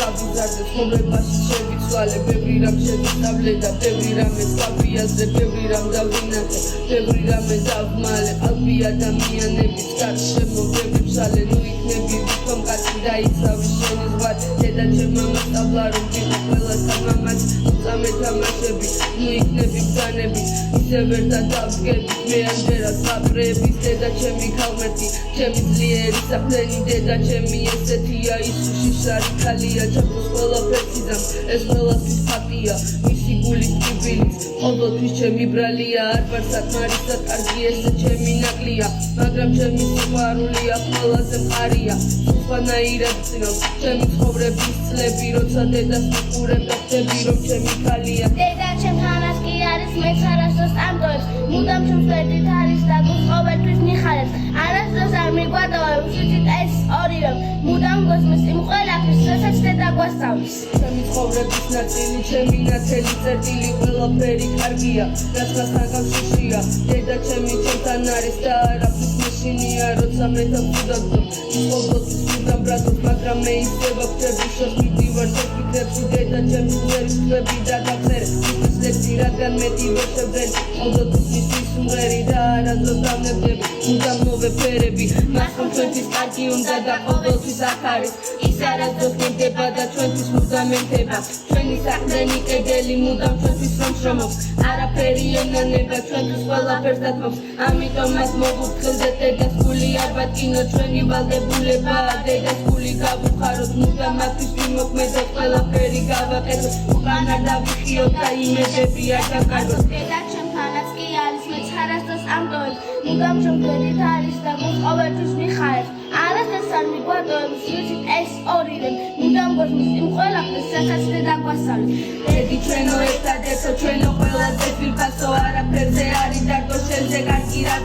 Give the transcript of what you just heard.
გავიზარდე ცხოვრებაში შევიცვალე ბევრი რამ შევისწავლე და ბევრი რამე გავიაზრე ბევრი რამ დავინახე ბევრი რამე დავმალე ყალბი ადამიანების გარშემო ბევრი ψალე ნუ იქნები ვიქომ კაცი დაიცავი შენი ზღვარი დედაჩემ მამა სწავლა რომ ვიყო ყველასთან მამაც უწამე თამაშები ნუ იქნები ბრძანები ისე ვერ დავდგები მე ამჯერად ვაპრების დედაჩემი ქალმერთი ჩემი ძლიერი საფლენი დედაჩემი ესეთია ისუში შარი ქალია ჩემთვის ყველაფერს იზამ ეს ყველასთვის ფაქტია მისი გულის კიბილიც ყოველთვის ჩემი ბრალია არ ვარ საკმარისად კარგი ესე ჩემი ნაკლია მაგრამ ჩემი სიყვარულია ყველაზე მყარია სხვანაირად წინავს ჩემი ცხოვრების წლები როცა დედას მიყურებ და ხდები რომ ჩემი ქალია დედა ჩემთანაც კი არის მეც არასდროს ამტოებს მუდამ ჩემს გვერდით არის და გულს ყოველთვის მიხარებს არასდროს არ მიგვატოვებ ვშუცით ეს ორივე მუდამ გოსმის იმ ყველაფერს რასაც დედა გვასწავლის ჩემი ცხოვრების ნაწილი ჩემი ნათელი წერტილი ყველაფერი კარგია რაც მასთან კავშირია დედა ჩემი ჩემთან არის და არაფრის მეშინია როცა მე დავხვდები ის ყოველთვის მუდამ ბრაზობს მაგრამ მე ისევ ვხდები შორს მივდივარ შეკითებში დედა ჩემი ძველი ხმები და გავწერე ისეთი რადგან მეტი ვერ შევდრენ ყოველთვის მისი სიმღერი და არასდროს დავნებდები მუდამ მოვეფერები მას რომ ჩვენთვის კარგი უნდა და ყოველთვის აქ არის ის არასდროს ნებდება და ჩვენთვის მუდამ ემთება ჩვენი საყრდენი კედელი მუდამ ჩვენთვის რომ შრომობს არაფერი ენანება ჩვენთვის ყველაფერს დათმობს ამიტომ მას მოვუთხილდეთ დედას გული არ ვატკინოთ ჩვენი ვალდებულება დედას გული გავუხაროთ მუდამ მათთვის ვიმოქმედოთ ყველაფერი გავაკეთოთ უკან არ დავიხიოთ და იმედები არ დავკარგოთ დედა ჩემთანაც კი არის მეც არასდროს ამტოვებს მუდამ ჩემს გვერდით არის და გულს ყოველთვის მიხარებს არასდროს არ მიგვატოვებ ვშუცით ეს ორივე მუდამ გოსმის იმ ყველაფერს რასაც დედა გვასწავლის დედი ჩვენო ერთადერთო ჩვენო ყველაზე ძვირფასო არაფერზე არის დარგო შენზე კარგი რა